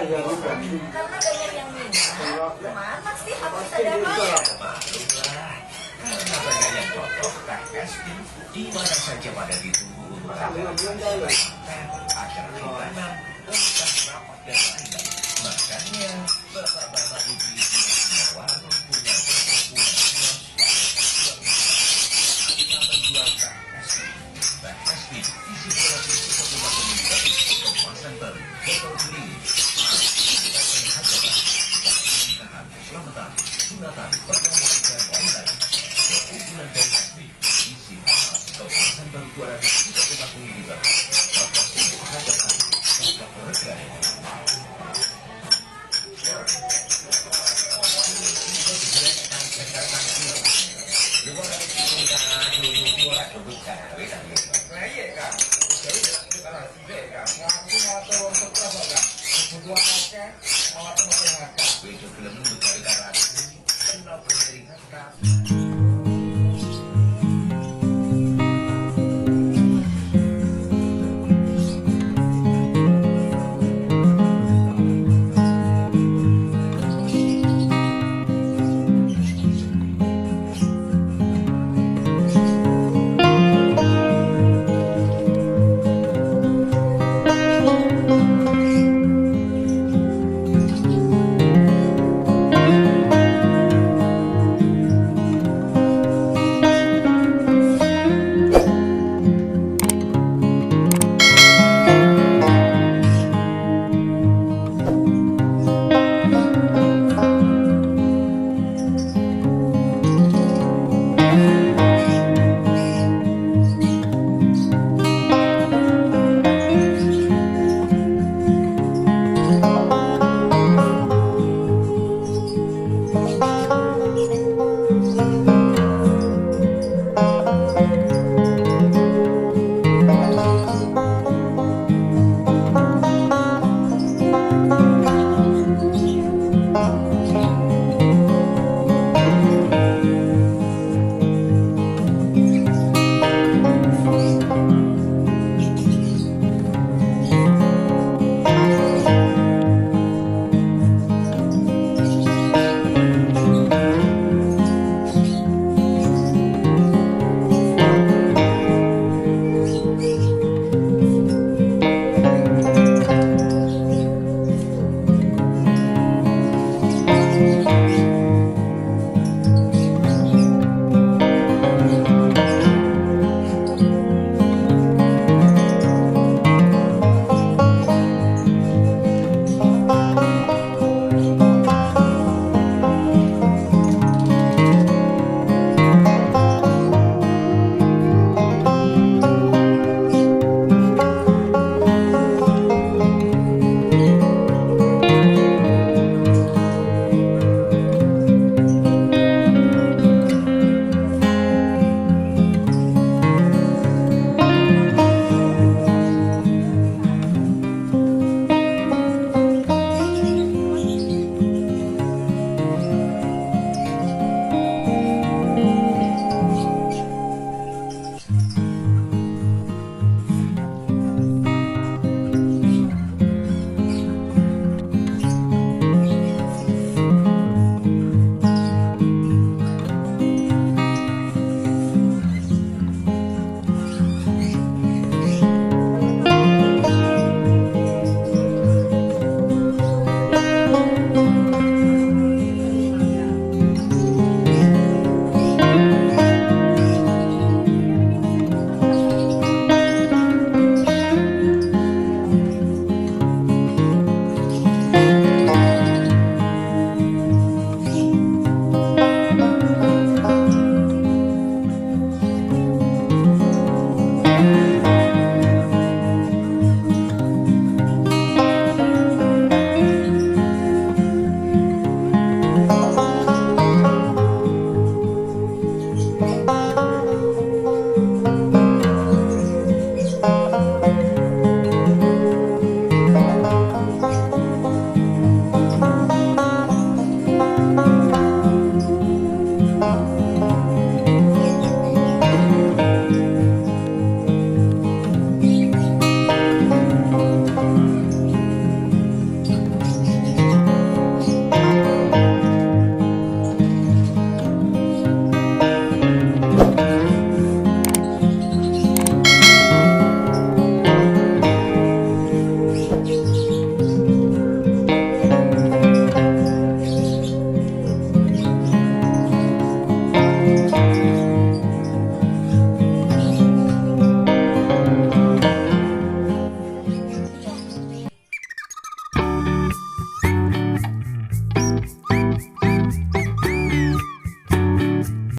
Karena banyak yang minat, mana sih aku bisa dapat? Karena banyak yang cocok, teh Esti di mana saja pada ditunggu untuk agar makanan mudah rapat dan lain. Makanya bapak-bapak ibu-ibu di warung punya perkumpulan menjual teh Esti. Teh Esti isi produksi sebuah komunitas kemasan baru, botol beling, keselamatan, sunatan, pertemuan dan online. Keunggulan dari Esti isi kemasan baru 250 liter. Bapak untuk hajatan, bapak berharga.